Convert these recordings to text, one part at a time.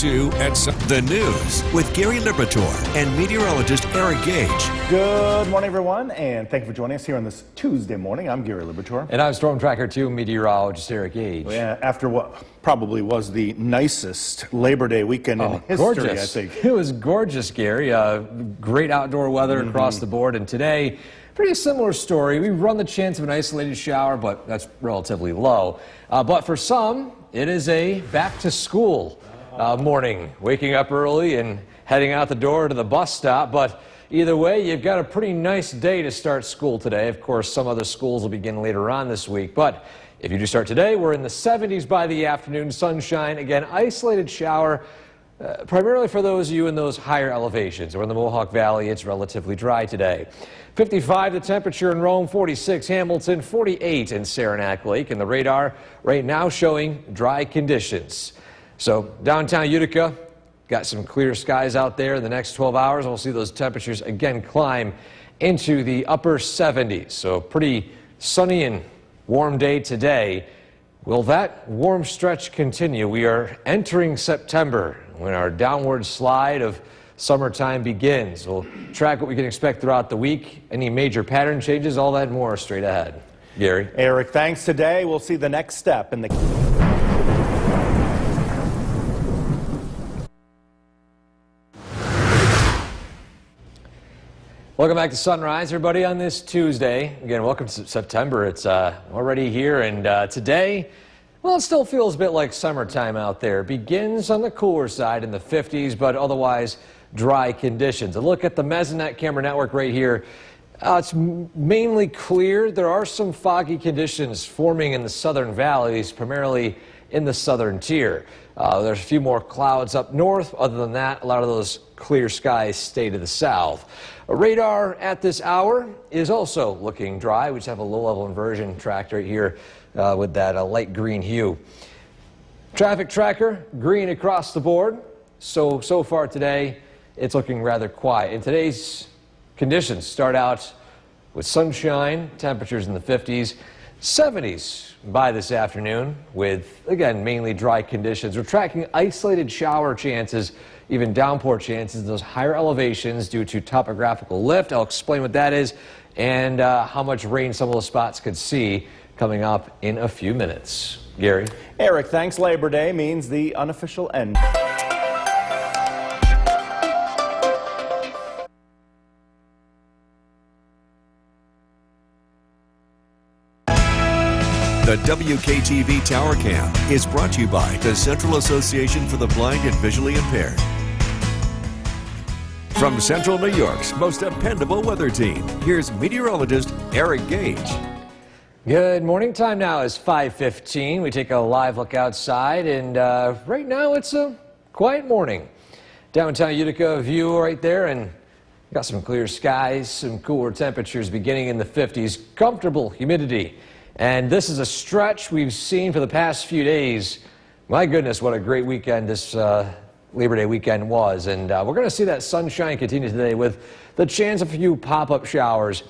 2 at The News with Gary Liberatore and meteorologist Eric Gage. Good morning, everyone, and thank you for joining us here on this Tuesday morning. I'm Gary Liberatore. And I'm Storm Tracker 2 meteorologist Eric Gage. Yeah, after what probably was the nicest Labor Day weekend in history, gorgeous. I think. It was gorgeous, Gary. Great outdoor weather across the board. And today, pretty similar story. We run the chance of an isolated shower, but that's relatively low. But for some, it is a back-to-school morning. Waking up early and heading out the door to the bus stop. But either way, you've got a pretty nice day to start school today. Of course, some other schools will begin later on this week. But if you do start today, we're in the 70s by the afternoon. Sunshine. Again, isolated shower. Primarily for those of you in those higher elevations. Or in the Mohawk Valley, it's relatively dry today. 55 the temperature in Rome, 46 Hamilton, 48 in Saranac Lake. And the radar right now showing dry conditions. So downtown Utica, got some clear skies out there in the next 12 hours. We'll see those temperatures again climb into the upper 70s. So pretty sunny and warm day today. Will that warm stretch continue? We are entering September when our downward slide of summertime begins. We'll track what we can expect throughout the week. Any major pattern changes, all that and more straight ahead. Gary. Eric, thanks. Today we'll see the next step in the... Welcome back to Sunrise, everybody, on this Tuesday. Again, welcome to September. It's already here, and today, well, it still feels a bit like summertime out there. It begins on the cooler side in the 50s, but otherwise dry conditions. A look at the Mesonet camera network right here. It's mainly clear. There are some foggy conditions forming in the southern valleys, primarily in the southern tier. There's a few more clouds up north. Other than that, a lot of those clear skies stay to the south. Radar at this hour is also looking dry. We just have a low-level inversion tracked right here with that light green hue. Traffic tracker, green across the board. So far today, it's looking rather quiet. And today's conditions start out with sunshine, temperatures in the 50s, 70s by this afternoon with, again, mainly dry conditions. We're tracking isolated shower chances, even downpour chances in those higher elevations due to topographical lift. I'll explain what that is and how much rain some of those spots could see coming up in a few minutes. Gary. Eric, thanks. Labor Day means the unofficial end. The WKTV Tower Cam is brought to you by the Central Association for the Blind and Visually Impaired. From Central New York's most dependable weather team, here's meteorologist Eric Gage. Good morning. Time now is 5:15. We take a live look outside, and right now it's a quiet morning. Downtown Utica view right there, and got some clear skies, some cooler temperatures beginning in the 50s, comfortable humidity. And this is a stretch we've seen for the past few days. My goodness, what a great weekend this Labor Day weekend was. And we're going to see that sunshine continue today with the chance of a few pop-up showers,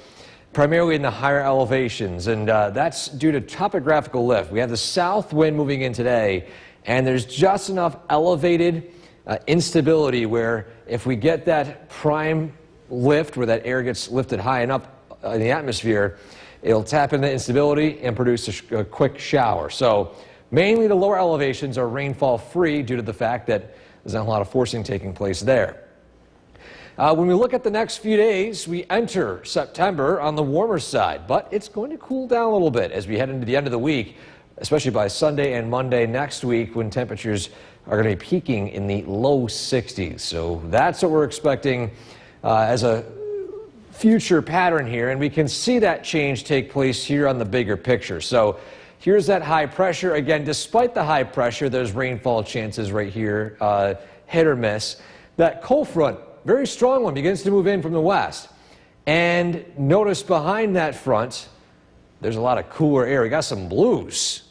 primarily in the higher elevations. And that's due to topographical lift. We have the south wind moving in today, and there's just enough elevated instability where if we get that prime lift, where that air gets lifted high enough in the atmosphere, it'll tap into instability and produce a quick shower. So mainly the lower elevations are rainfall free due to the fact that there's not a lot of forcing taking place there. When we look at the next few days, we enter September on the warmer side, but it's going to cool down a little bit as we head into the end of the week, especially by Sunday and Monday next week when temperatures are going to be peaking in the low 60s. So that's what we're expecting as a future pattern here, and we can see that change take place here on the bigger picture. So here's that high pressure. Again, despite the high pressure, there's rainfall chances right here, hit or miss. That cold front, very strong one, begins to move in from the west. And notice behind that front, there's a lot of cooler air. We got some blues.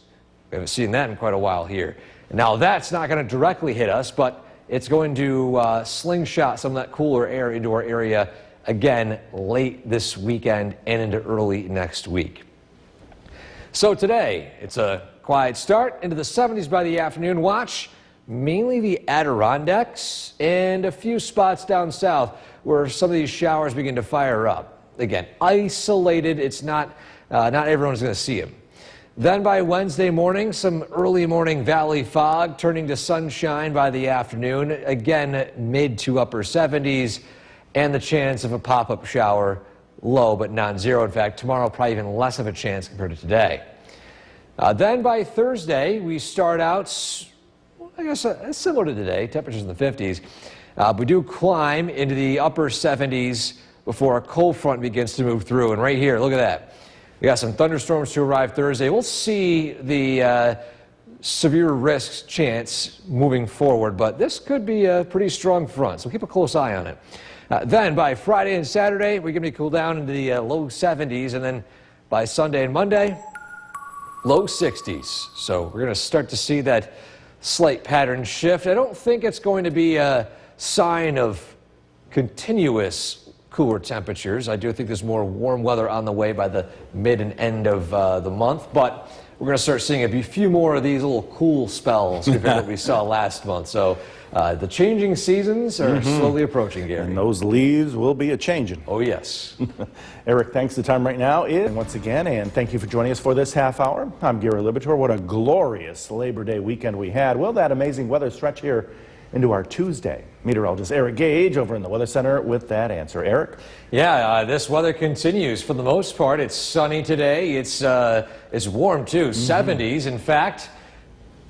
We haven't seen that in quite a while here. Now that's not going to directly hit us, but it's going to slingshot some of that cooler air into our area again late this weekend and into early next week. So today, it's a quiet start into the 70s by the afternoon. Watch mainly the Adirondacks and a few spots down south where some of these showers begin to fire up. Again, isolated. It's not everyone's going to see them. Then by Wednesday morning, some early morning valley fog turning to sunshine by the afternoon. Again, mid to upper 70s, and the chance of a pop-up shower low but non-zero. In fact, tomorrow probably even less of a chance compared to today. Then by Thursday, we start out, I guess, similar to today, temperatures in the 50s. We do climb into the upper 70s before a cold front begins to move through. And right here, look at that. We got some thunderstorms to arrive Thursday. We'll see the severe risks chance moving forward, but this could be a pretty strong front, so keep a close eye on it. Then by Friday and Saturday, we're going to cool down into the low 70s, and then by Sunday and Monday, low 60s. So we're going to start to see that slight pattern shift. I don't think it's going to be a sign of continuous cooler temperatures. I do think there's more warm weather on the way by the mid and end of the month, but we're going to start seeing a few more of these little cool spells compared to what we saw last month. So the changing seasons are slowly approaching, Gary. And those leaves will be a-changing. Oh, yes. Eric, thanks. The time right now is once again, and thank you for joining us for this half hour. I'm Gary Libator. What a glorious Labor Day weekend we had. Will that amazing weather stretch here into our Tuesday? Meteorologist Eric Gage over in the Weather Center with that answer. Eric? Yeah, this weather continues for the most part. It's sunny today. It's warm too, 70s. In fact,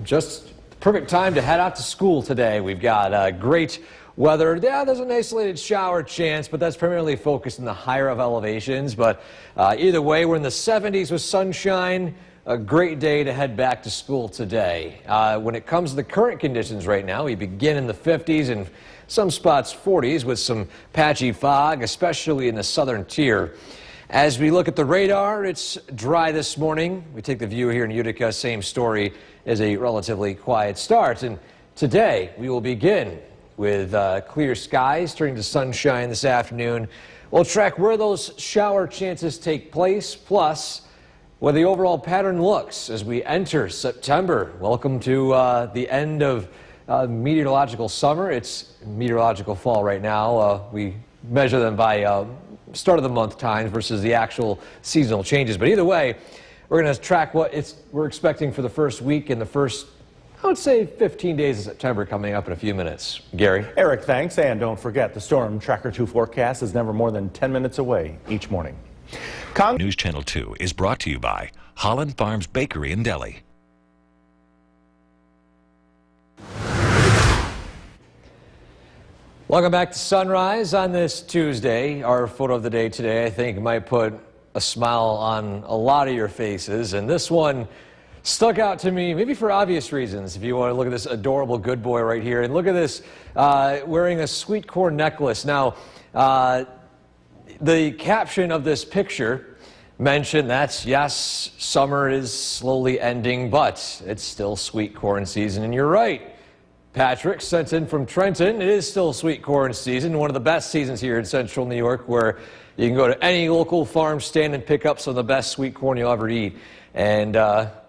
just the perfect time to head out to school today. We've got great weather. Yeah, there's an isolated shower chance, but that's primarily focused in the higher of elevations. But either way, we're in the 70s with sunshine. A great day to head back to school today. When it comes to the current conditions right now, we begin in the 50s and some spots 40s with some patchy fog, especially in the southern tier. As we look at the radar, it's dry this morning. We take the view here in Utica, same story as a relatively quiet start. And today we will begin with clear skies turning to sunshine this afternoon. We'll track where those shower chances take place, plus where the overall pattern looks as we enter September. Welcome to the end of meteorological summer. It's meteorological fall right now. We measure them by start of the month times versus the actual seasonal changes. But either way, we're going to track what we're expecting for the first week and the first, I would say, 15 days of September coming up in a few minutes. Gary? Eric, thanks. And don't forget, the Storm Tracker 2 forecast is never more than 10 minutes away each morning. News Channel 2 is brought to you by Holland Farms Bakery and Deli. Welcome back to Sunrise on this Tuesday. Our photo of the day today, I think, might put a smile on a lot of your faces. And this one stuck out to me, maybe for obvious reasons. If you want to look at this adorable good boy right here. And look at this, wearing a sweet corn necklace. Now, the caption of this picture mentioned that, yes, summer is slowly ending, but it's still sweet corn season. And you're right. Patrick sent in from Trenton. It is still sweet corn season, one of the best seasons here in central New York, where you can go to any local farm stand and pick up some of the best sweet corn you'll ever eat. And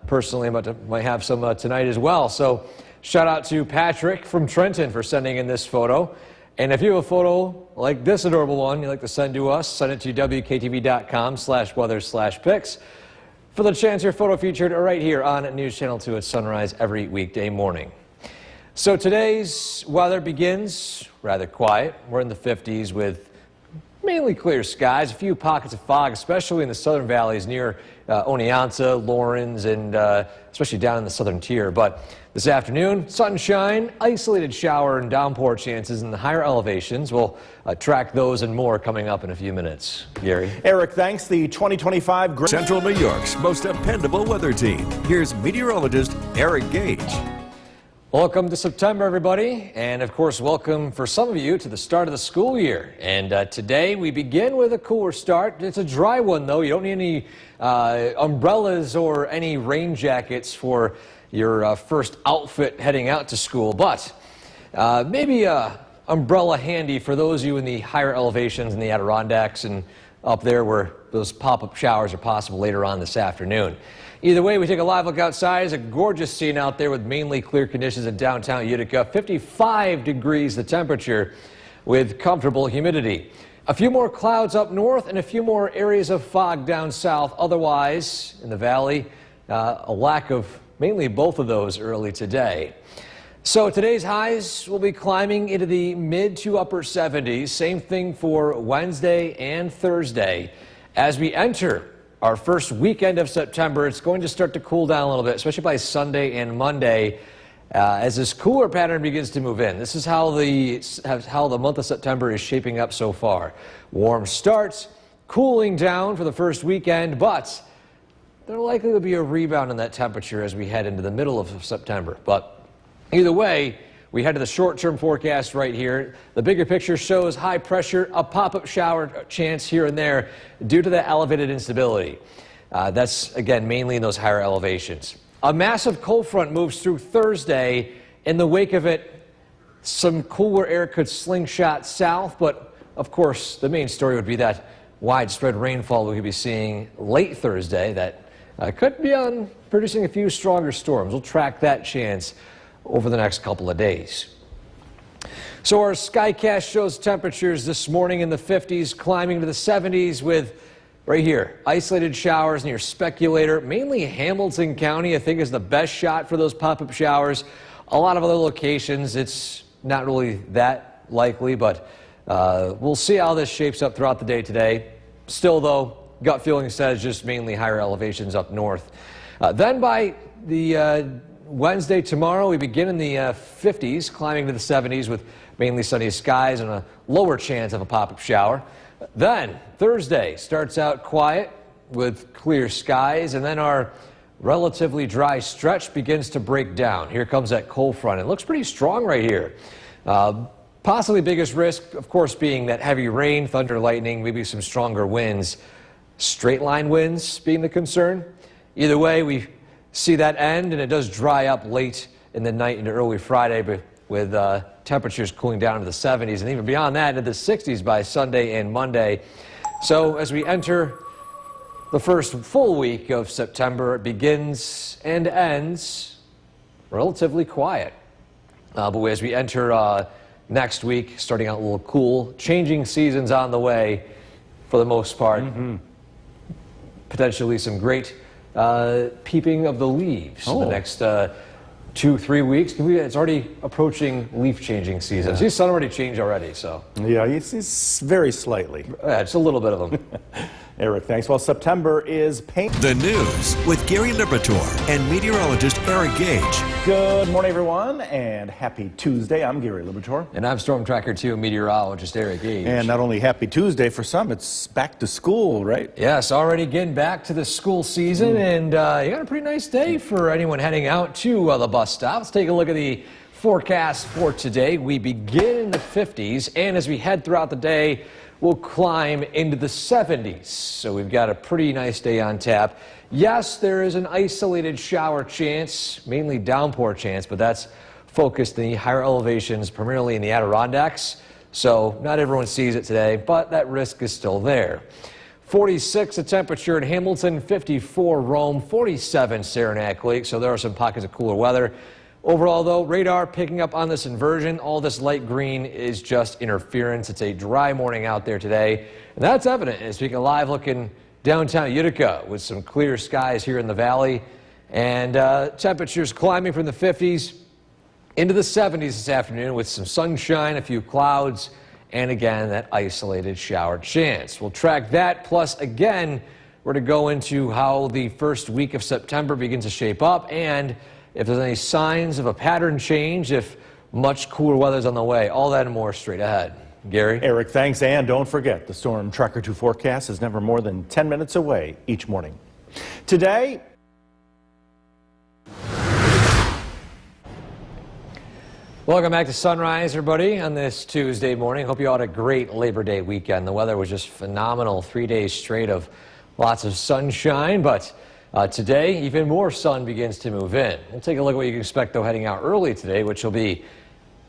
personally, I might have some tonight as well. So shout out to Patrick from Trenton for sending in this photo. And if you have a photo like this adorable one you'd like to send to us, send it to WKTV.com/weather/pics for the chance your photo featured right here on News Channel 2 at sunrise every weekday morning. So today's weather begins rather quiet. We're in the 50s with mainly clear skies, a few pockets of fog, especially in the southern valleys near Oneonta, Lawrence, and especially down in the southern tier. But this afternoon, sunshine, isolated shower and downpour chances in the higher elevations. We'll track those and more coming up in a few minutes. Gary? Eric, thanks. The 2025 Central New York's most dependable weather team. Here's meteorologist Eric Gage. Welcome to September, everybody, and of course welcome for some of you to the start of the school year. And today we begin with a cooler start. It's a dry one though. You don't need any umbrellas or any rain jackets for your first outfit heading out to school, but maybe an umbrella handy for those of you in the higher elevations in the Adirondacks and up there where those pop-up showers are possible later on this afternoon. Either way, we take a live look outside. It's a gorgeous scene out there with mainly clear conditions in downtown Utica. 55 degrees the temperature with comfortable humidity. A few more clouds up north and a few more areas of fog down south. Otherwise, in the valley, a lack of mainly both of those early today. So today's highs will be climbing into the mid to upper 70s. Same thing for Wednesday and Thursday. As we enter our first weekend of September, it's going to start to cool down a little bit, especially by Sunday and Monday, as this cooler pattern begins to move in. This is how the month of September is shaping up so far. Warm starts, cooling down for the first weekend, but there likely will be a rebound in that temperature as we head into the middle of September. But either way, we head to the short-term forecast right here. The bigger picture shows high pressure, a pop-up shower chance here and there due to the elevated instability. That's, again, mainly in those higher elevations. A massive cold front moves through Thursday. In the wake of it, some cooler air could slingshot south, but of course, the main story would be that widespread rainfall we could be seeing late Thursday that could be on producing a few stronger storms. We'll track that chance over the next couple of days. So our Skycast shows temperatures this morning in the 50s, climbing to the 70s with, right here, isolated showers near Speculator. Mainly Hamilton County, I think, is the best shot for those pop-up showers. A lot of other locations, it's not really that likely, but we'll see how this shapes up throughout the day today. Still, though, gut feeling says just mainly higher elevations up north. Then by the Wednesday, tomorrow, we begin in the 50s, climbing to the 70s with mainly sunny skies and a lower chance of a pop-up shower. Then Thursday starts out quiet with clear skies, and then our relatively dry stretch begins to break down. Here comes that cold front. It looks pretty strong right here. Possibly biggest risk, of course, being that heavy rain, thunder, lightning, maybe some stronger winds. Straight line winds being the concern. Either way, we see that end, and it does dry up late in the night into early Friday, but with temperatures cooling down to the 70s and even beyond that into the 60s by Sunday and Monday. So as we enter the first full week of September, it begins and ends relatively quiet. But as we enter next week, starting out a little cool, changing seasons on the way for the most part. Potentially some great peeping of the leaves in the next 2-3 weeks. It's already approaching leaf changing season. See, the sun already changed already, so. Yeah, it's very slightly. It's a little bit of them. Eric, thanks. Well, September is paint. The news with Gary Liberatore and meteorologist Eric Gage. Good morning, everyone, and happy Tuesday. I'm Gary Liberatore. And I'm Storm Tracker 2 meteorologist Eric Gage. And not only happy Tuesday for some, it's back to school, right? Yes, already getting back to the school season, and you got a pretty nice day for anyone heading out to the bus stop. Let's take a look at the forecast for today. We begin in the 50s, and as we head throughout the day, we'll climb into the 70s. So we've got a pretty nice day on tap. Yes, there is an isolated shower chance, mainly downpour chance, but that's focused in the higher elevations, primarily in the Adirondacks. So not everyone sees it today, but that risk is still there. 46 the temperature in Hamilton, 54 Rome, 47 Saranac Lake. So there are some pockets of cooler weather. Overall, though, radar picking up on this inversion. All this light green is just interference. It's a dry morning out there today, and that's evident as we take a live look in downtown Utica with some clear skies here in the valley, and temperatures climbing from the 50s into the 70s this afternoon with some sunshine, a few clouds, and again, that isolated shower chance. We'll track that, plus again, we're to go into how the first week of September begins to shape up, and if there's any signs of a pattern change, if much cooler weather's on the way. All that and more straight ahead. Gary? Eric, thanks. And don't forget, the Storm Tracker 2 forecast is never more than 10 minutes away each morning. Today, welcome back to Sunrise, everybody, on this Tuesday morning. Hope you all had a great Labor Day weekend. The weather was just phenomenal. 3 days straight of lots of sunshine, but today, even more sun begins to move in. We'll take a look at what you can expect, though, heading out early today, which will be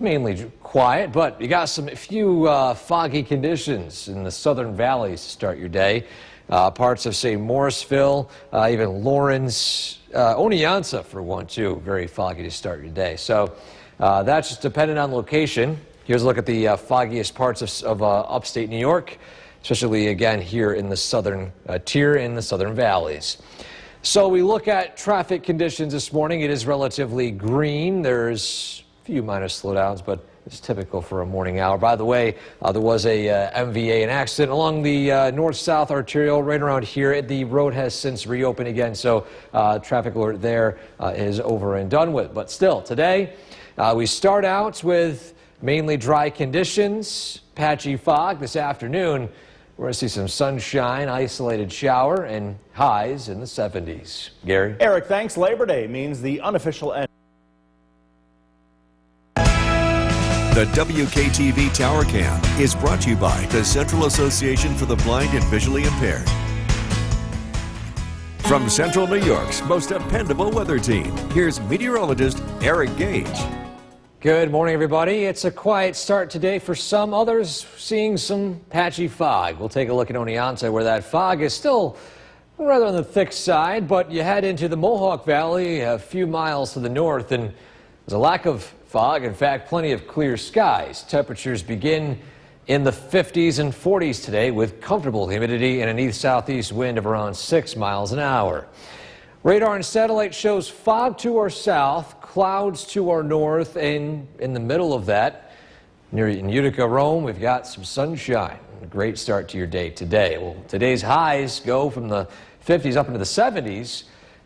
mainly quiet, but you got some few foggy conditions in the southern valleys to start your day. Parts of, say, Morrisville, even Lawrence, Oneonta for one, too. Very foggy to start your day. So that's just dependent on location. Here's a look at the foggiest parts of upstate New York, especially, again, here in the southern tier in the southern valleys. So we look at traffic conditions this morning. It is relatively green. There's a few minor slowdowns, but it's typical for a morning hour. By the way, there was a MVA, an accident along the north-south arterial right around here. The road has since reopened again, so traffic alert there is over and done with. But still, today we start out with mainly dry conditions, patchy fog. This afternoon, we're going to see some sunshine, isolated shower, and highs in the 70s. Gary? Eric, thanks. Labor Day means the unofficial end. The WKTV Tower Cam is brought to you by the Central Association for the Blind and Visually Impaired. From Central New York's most dependable weather team, here's meteorologist Eric Gage. Good morning, everybody. It's a quiet start today for some. Others seeing some patchy fog. We'll take a look at Oneonta, where that fog is still rather on the thick side, but you head into the Mohawk Valley a few miles to the north, and there's a lack of fog. In fact, plenty of clear skies. Temperatures begin in the 50s and 40s today with comfortable humidity and an east-southeast wind of around 6 miles an hour. Radar and satellite shows fog to our south, clouds to our north, and in the middle of that, near in Utica, Rome, we've got some sunshine. A great start to your day today. Well, today's highs go from the 50s up into the 70s,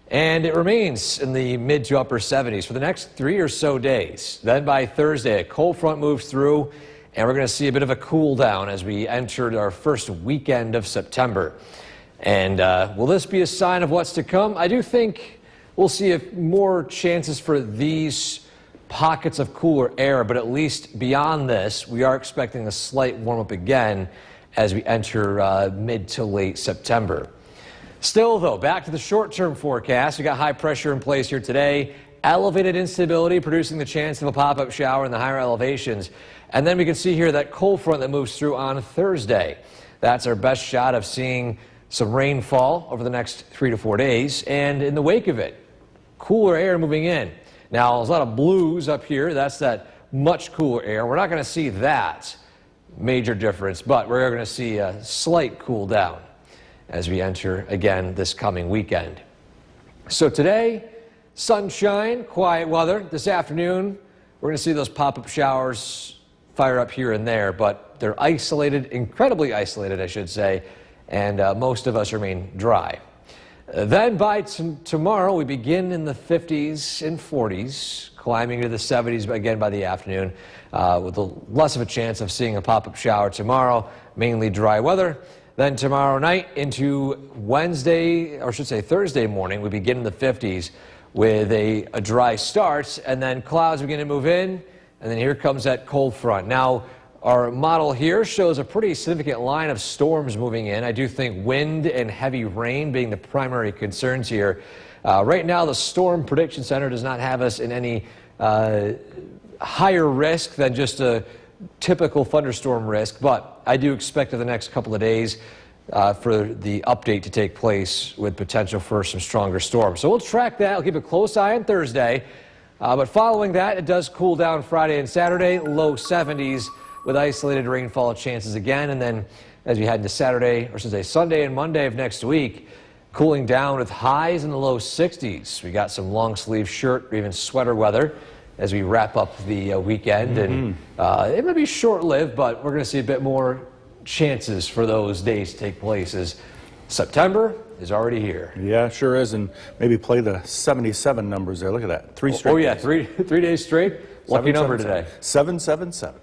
and it remains in the mid to upper 70s for the next 3 or so days. Then by Thursday, a cold front moves through, and we're going to see a bit of a cool down as we enter our first weekend of September. And will this be a sign of what's to come? I do think we'll see more chances for these pockets of cooler air, but at least beyond this, we are expecting a slight warm-up again as we enter mid to late September. Still, though, back to the short-term forecast. We got high pressure in place here today, elevated instability producing the chance of a pop-up shower in the higher elevations. And then we can see here that cold front that moves through on Thursday. That's our best shot of seeing some rainfall over the next 3 to 4 days, and in the wake of it, cooler air moving in. Now, there's a lot of blues up here. That's that much cooler air. We're not going to see that major difference, but we're going to see a slight cool down as we enter again this coming weekend. So today, sunshine, quiet weather. This afternoon, we're going to see those pop-up showers fire up here and there, but they're isolated, incredibly isolated, I should say, and most of us remain dry. Then by tomorrow, we begin in the 50s and 40s, climbing to the 70s again by the afternoon, with less of a chance of seeing a pop-up shower tomorrow, mainly dry weather. Then tomorrow night into Wednesday, or I should say Thursday morning, we begin in the 50s with a dry start, and then clouds begin to move in, and then here comes that cold front. Now, our model here shows a pretty significant line of storms moving in. I do think wind and heavy rain being the primary concerns here. Right now, the Storm Prediction Center does not have us in any higher risk than just a typical thunderstorm risk, but I do expect in the next couple of days for the update to take place with potential for some stronger storms. So we'll track that. We'll keep a close eye on Thursday. But following that, it does cool down Friday and Saturday, low 70s. With isolated rainfall chances again, and then as we head into Saturday, or should say Sunday and Monday of next week, cooling down with highs in the low 60s. We got some long sleeve shirt or even sweater weather as we wrap up the weekend, and it may be short-lived, but we're going to see a bit more chances for those days to take place as September is already here. Yeah, sure is, and maybe play the 77 numbers there. Look at that, 3 straight. Oh yeah, three days straight. Lucky number today. 777.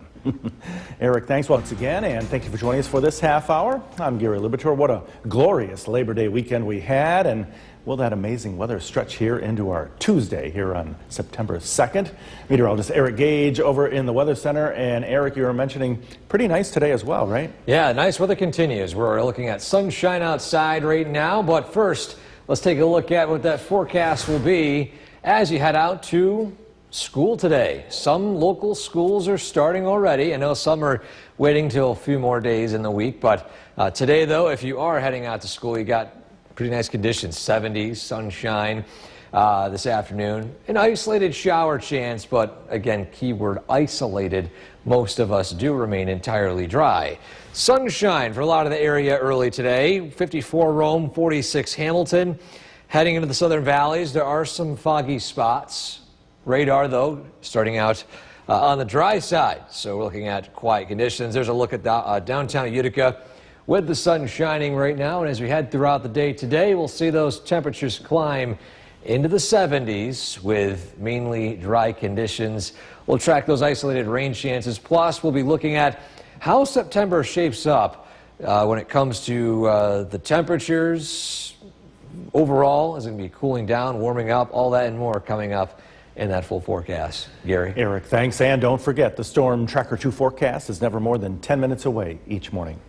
Eric, thanks once again, and thank you for joining us for this half hour. I'm Gary Libator. What a glorious Labor Day weekend we had, and will that amazing weather stretch here into our Tuesday here on September 2nd? Meteorologist Eric Gage over in the Weather Center, and Eric, you were mentioning pretty nice today as well, right? Yeah, nice weather continues. We're looking at sunshine outside right now, but first, let's take a look at what that forecast will be as you head out to school today. Some local schools are starting already. I know some are waiting till a few more days in the week, but today, though, if you are heading out to school, you got pretty nice conditions, 70s, sunshine this afternoon. An isolated shower chance, but again, keyword isolated. Most of us do remain entirely dry. Sunshine for a lot of the area early today. 54 Rome, 46 Hamilton. Heading into the southern valleys, there are some foggy spots. Radar, though, starting out on the dry side. So we're looking at quiet conditions. There's a look at downtown Utica with the sun shining right now. And as we head throughout the day today, we'll see those temperatures climb into the 70s with mainly dry conditions. We'll track those isolated rain chances. Plus, we'll be looking at how September shapes up when it comes to the temperatures. Overall, is it going to be cooling down, warming up, all that and more coming up in that full forecast. Gary? Eric, thanks. And don't forget, the Storm Tracker 2 forecast is never more than 10 minutes away each morning.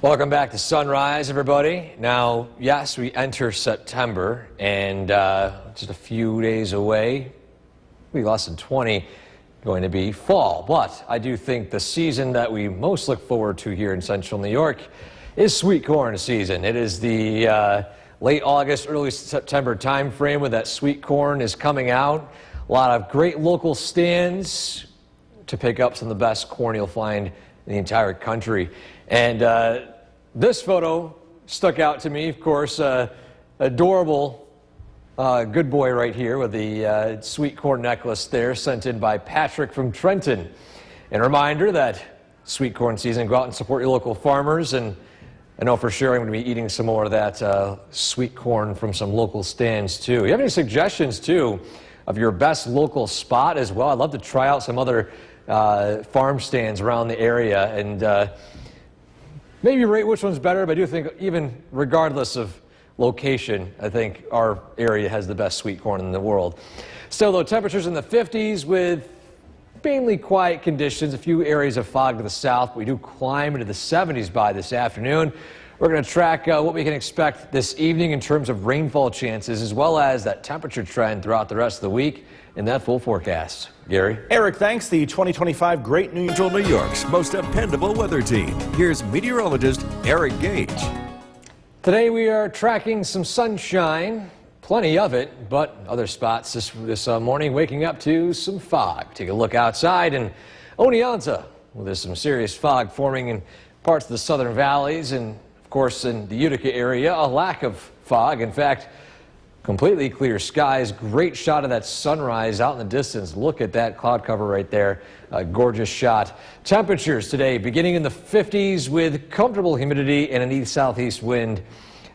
Welcome back to Sunrise, everybody. Now, yes, we enter September, and just a few days away, maybe less than 20, going to be fall. But I do think the season that we most look forward to here in central New York is sweet corn season. It is the late August, early September time frame when that sweet corn is coming out. A lot of great local stands to pick up some of the best corn you'll find in the entire country. And this photo stuck out to me, of course, adorable good boy right here with the sweet corn necklace there, sent in by Patrick from Trenton. And a reminder that sweet corn season, go out and support your local farmers. And I know for sure I'm going to be eating some more of that sweet corn from some local stands too. You have any suggestions too of your best local spot as well? I'd love to try out some other farm stands around the area and maybe rate which one's better, but I do think even regardless of location, I think our area has the best sweet corn in the world. Still, though, temperatures in the 50s with mainly quiet conditions, a few areas of fog to the south. We do climb into the 70s by this afternoon. We're going to track what we can expect this evening in terms of rainfall chances, as well as that temperature trend throughout the rest of the week in that full forecast. Gary? Eric, thanks. The 2025 Great New Central New York's most dependable weather team. Here's meteorologist Eric Gage. Today we are tracking some sunshine, plenty of it, but other spots this morning waking up to some fog. Take a look outside in Oneonta, well, there's some serious fog forming in parts of the southern valleys and, of course, in the Utica area, a lack of fog. In fact, completely clear skies. Great shot of that sunrise out in the distance. Look at that cloud cover right there. A gorgeous shot. Temperatures today beginning in the 50s with comfortable humidity and an east-southeast wind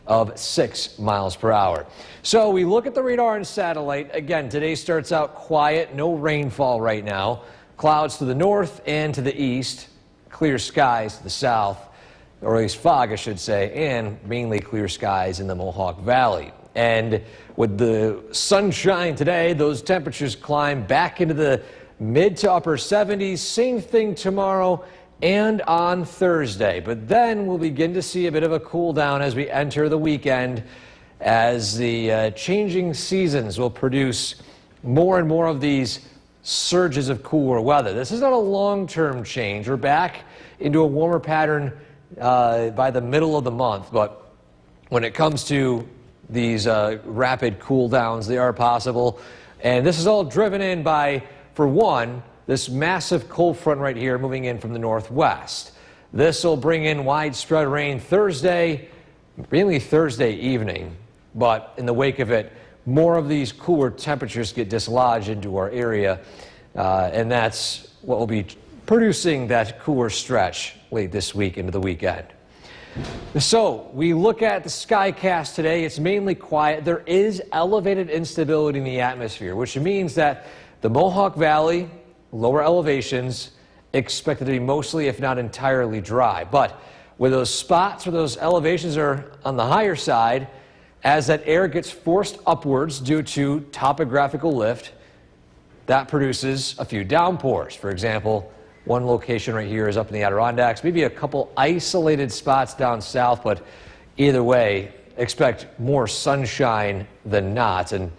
of 6 miles per hour. So we look at the radar and satellite. Again, today starts out quiet, no rainfall right now. Clouds to the north and to the east. Clear skies to the south, or at least fog, I should say, and mainly clear skies in the Mohawk Valley. And with the sunshine today, those temperatures climb back into the mid to upper 70s. Same thing tomorrow and on Thursday. But then we'll begin to see a bit of a cool down as we enter the weekend, as the changing seasons will produce more and more of these surges of cooler weather. This is not a long-term change. We're back into a warmer pattern by the middle of the month. But when it comes to these rapid cool downs, they are possible. And this is all driven in by, for one, this massive cold front right here moving in from the northwest. This will bring in widespread rain Thursday, mainly Thursday evening. But in the wake of it, more of these cooler temperatures get dislodged into our area. And that's what will be producing that cooler stretch late this week into the weekend. So we look at the skycast today. It's mainly quiet. There is elevated instability in the atmosphere, which means that the Mohawk Valley, lower elevations, expected to be mostly, if not entirely, dry. But with those spots where those elevations are on the higher side, as that air gets forced upwards due to topographical lift, that produces a few downpours. For example, One location right here is up in the Adirondacks. Maybe a couple isolated spots down south, but either way, expect more sunshine than not, and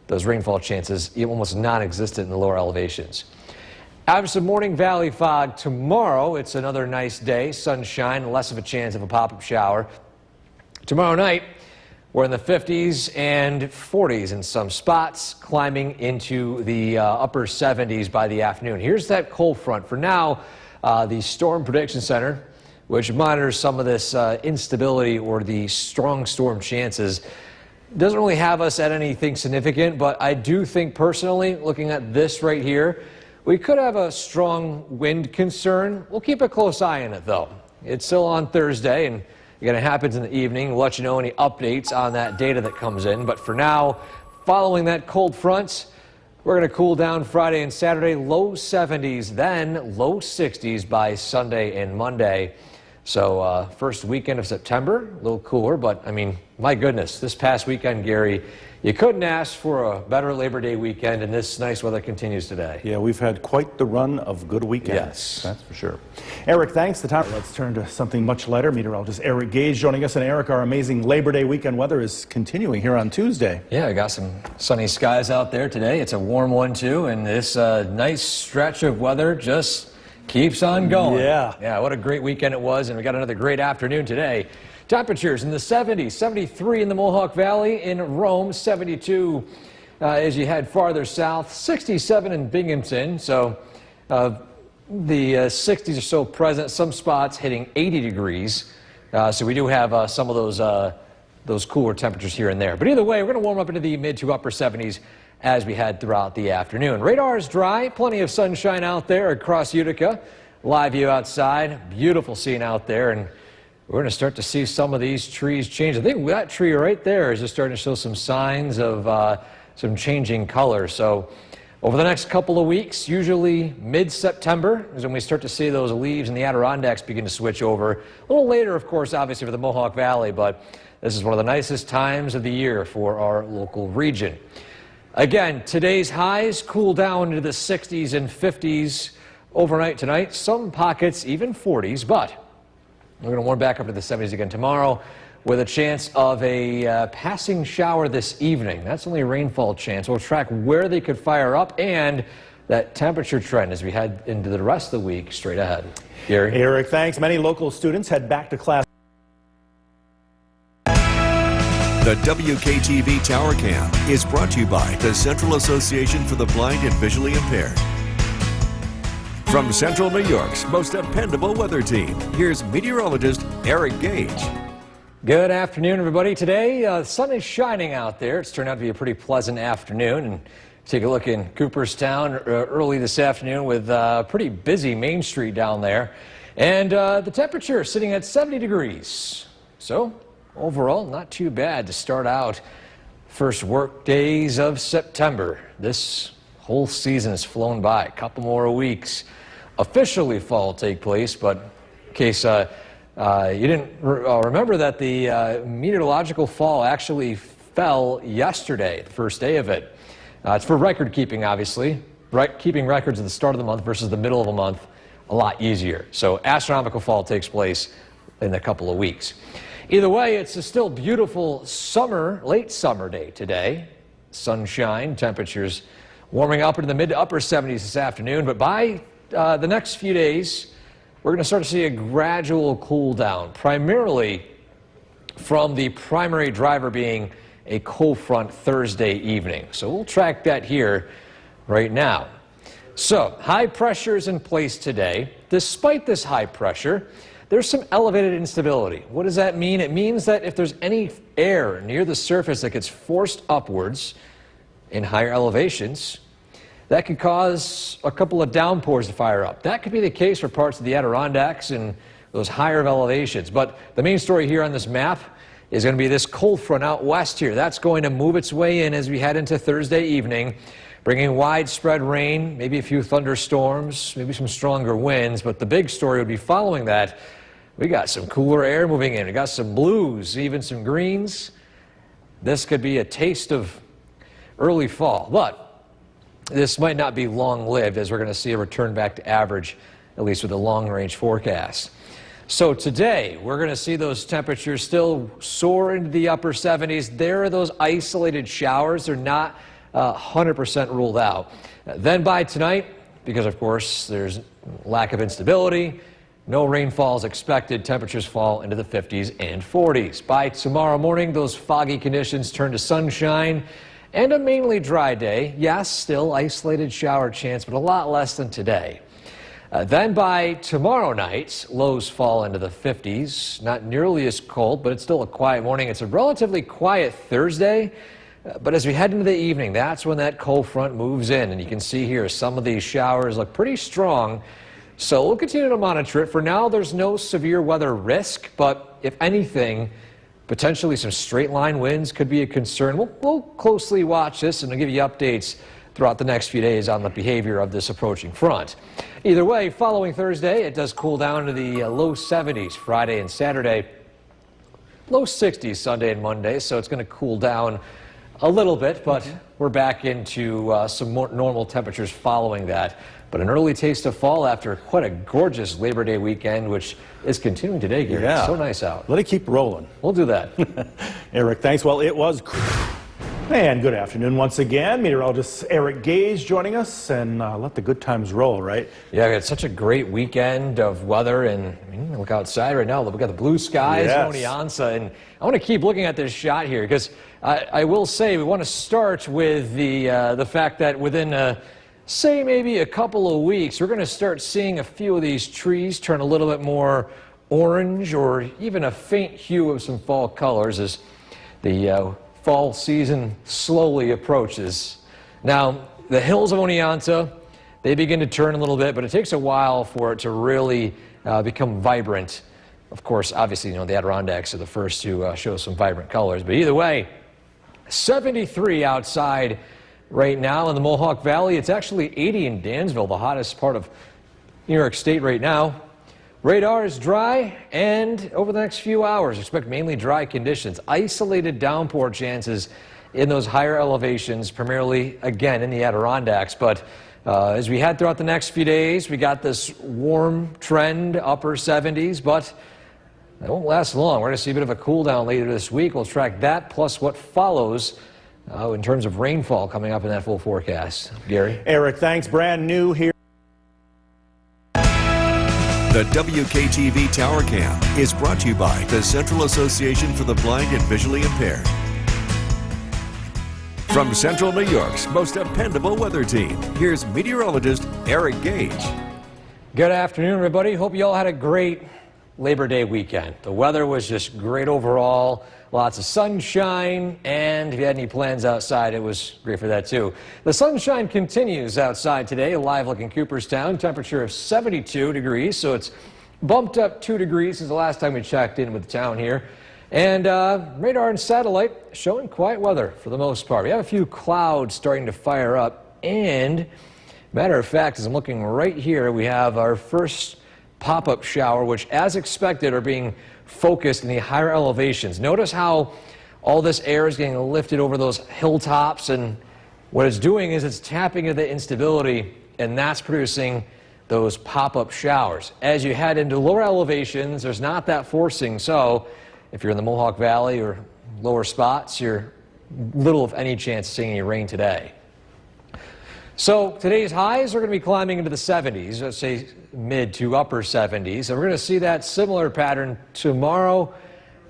those rainfall chances almost non-existent in the lower elevations. After some morning valley fog tomorrow, it's another nice day, sunshine, less of a chance of a pop-up shower. Tomorrow night, we're in the 50s and 40s in some spots, climbing into the upper 70s by the afternoon. Here's that cold front. For now, the Storm Prediction Center, which monitors some of this instability or the strong storm chances, doesn't really have us at anything significant, but I do think personally, looking at this right here, we could have a strong wind concern. We'll keep a close eye on it, though. It's still on Thursday, and again, it happens in the evening. We'll let you know any updates on that data that comes in. But for now, following that cold front, we're going to cool down Friday and Saturday, low 70s, then low 60s by Sunday and Monday. So first weekend of September, a little cooler, but I mean, my goodness, this past weekend, Gary, you couldn't ask for a better Labor Day weekend, and this nice weather continues today. Yeah, we've had quite the run of good weekends. Yes. That's for sure. Eric, thanks. Let's turn to something much lighter. Meteorologist Eric Gage joining us. And Eric, our amazing Labor Day weekend weather is continuing here on Tuesday. Yeah, I got some sunny skies out there today. It's a warm one, too, and this nice stretch of weather just keeps on going. Yeah, what a great weekend it was, and we got another great afternoon today. Temperatures in the 70s, 73 in the Mohawk Valley, in Rome, 72 as you head farther south, 67 in Binghamton. So the 60s are so present, some spots hitting 80 degrees. So we do have some of those cooler temperatures here and there. But either way, we're going to warm up into the mid to upper 70s as we head throughout the afternoon. Radar is dry, plenty of sunshine out there across Utica. Live view outside, beautiful scene out there, and we're going to start to see some of these trees change. I think that tree right there is just starting to show some signs of some changing color. So over the next couple of weeks, usually mid-September, is when we start to see those leaves in the Adirondacks begin to switch over. A little later, of course, obviously for the Mohawk Valley, but this is one of the nicest times of the year for our local region. Again, today's highs cool down into the 60s and 50s overnight tonight. Some pockets even 40s, but we're going to warm back up to the 70s again tomorrow with a chance of a passing shower this evening. That's only a rainfall chance. We'll track where they could fire up and that temperature trend as we head into the rest of the week straight ahead. Gary? Eric, thanks. Many local students head back to class. The WKTV Tower Cam is brought to you by the Central Association for the Blind and Visually Impaired. From Central New York's most dependable weather team, here's meteorologist Eric Gage. Good afternoon, everybody. Today, the sun is shining out there. It's turned out to be a pretty pleasant afternoon. And take a look in Cooperstown early this afternoon with a pretty busy Main Street down there. And the temperature sitting at 70 degrees. So overall, not too bad to start out first work days of September. This whole season has flown by. A couple more weeks. Officially fall will take place, but in case you didn't remember that the meteorological fall actually fell yesterday, the first day of it. It's for record keeping, obviously. Keeping records at the start of the month versus the middle of the month, a lot easier. So astronomical fall takes place in a couple of weeks. Either way, it's a still beautiful late summer day today. Sunshine, temperatures warming up into the mid to upper 70s this afternoon, but by the next few days, we're going to start to see a gradual cool down, primarily from the primary driver being a cold front Thursday evening. So we'll track that here right now. So high pressure is in place today. Despite this high pressure, there's some elevated instability. What does that mean? It means that if there's any air near the surface that gets forced upwards in higher elevations, that could cause a couple of downpours to fire up. That could be the case for parts of the Adirondacks and those higher elevations. But the main story here on this map is going to be this cold front out west here. That's going to move its way in as we head into Thursday evening, bringing widespread rain, maybe a few thunderstorms, maybe some stronger winds. But the big story would be following that. We got some cooler air moving in. We got some blues, even some greens. This could be a taste of early fall. But this might not be long-lived, as we're going to see a return back to average at least with the long-range forecast. So today, we're going to see those temperatures still soar into the upper 70s. There are those isolated showers. They're not 100% ruled out. Then by tonight, because of course there's lack of instability, no rainfall is expected. Temperatures fall into the 50s and 40s. By tomorrow morning, those foggy conditions turn to sunshine and a mainly dry day. Yes, still isolated shower chance, but a lot less than today. Then by tomorrow night, lows fall into the 50s. Not nearly as cold, but it's still a quiet morning. It's a relatively quiet Thursday. But as we head into the evening, that's when that cold front moves in. And you can see here some of these showers look pretty strong. So we'll continue to monitor it. For now, there's no severe weather risk. But if anything, potentially some straight line winds could be a concern. We'll closely watch this and I'll give you updates throughout the next few days on the behavior of this approaching front. Either way, following Thursday, it does cool down to the low 70s Friday and Saturday, low 60s Sunday and Monday, so it's going to cool down a little bit, but we're back into some more normal temperatures following that. But an early taste of fall after quite a gorgeous Labor Day weekend, which is continuing today, Gary. Yeah. It's so nice out. Let it keep rolling. We'll do that. Eric, thanks. Well, it was. And good afternoon once again. Meteorologist Eric Gage joining us, and let the good times roll, right? Yeah, we had such a great weekend of weather, and I mean, look outside right now. Look, we got the blue skies in Oneonta, and I want to keep looking at this shot here because I will say we want to start with the fact that within say maybe a couple of weeks, we're going to start seeing a few of these trees turn a little bit more orange or even a faint hue of some fall colors as the fall season slowly approaches. Now, the hills of Oneonta, they begin to turn a little bit, but it takes a while for it to really become vibrant. Of course, obviously, you know, the Adirondacks are the first to show some vibrant colors. But either way, 73 outside right now in the Mohawk Valley. It's actually 80 in Dansville, the hottest part of New York State right now. Radar is dry, and over the next few hours, expect mainly dry conditions. Isolated downpour chances in those higher elevations, primarily, again, in the Adirondacks. But as we head throughout the next few days, we got this warm trend, upper 70s, but it won't last long. We're going to see a bit of a cool down later this week. We'll track that plus what follows in terms of rainfall coming up in that full forecast. Gary? Eric, thanks. Brand new here. The WKTV Tower Cam is brought to you by the Central Association for the Blind and Visually Impaired. From Central New York's most dependable weather team, here's meteorologist Eric Gage. Good afternoon, everybody. Hope you all had a great Labor Day weekend. The weather was just great overall. Lots of sunshine, and if you had any plans outside, it was great for that too. The sunshine continues outside today. Live look in Cooperstown, temperature of 72 degrees, so it's bumped up 2 degrees since the last time we checked in with the town here. And radar and satellite showing quiet weather for the most part. We have a few clouds starting to fire up, and matter of fact, as I'm looking right here, we have our first pop-up shower, which as expected are being focused in the higher elevations. Notice how all this air is getting lifted over those hilltops, and what it's doing is it's tapping into the instability, and that's producing those pop-up showers. As you head into lower elevations, there's not that forcing, so if you're in the Mohawk Valley or lower spots, you're little if any chance of seeing any rain today. So today's highs are going to be climbing into the 70s, let's say mid to upper 70s. And we're going to see that similar pattern tomorrow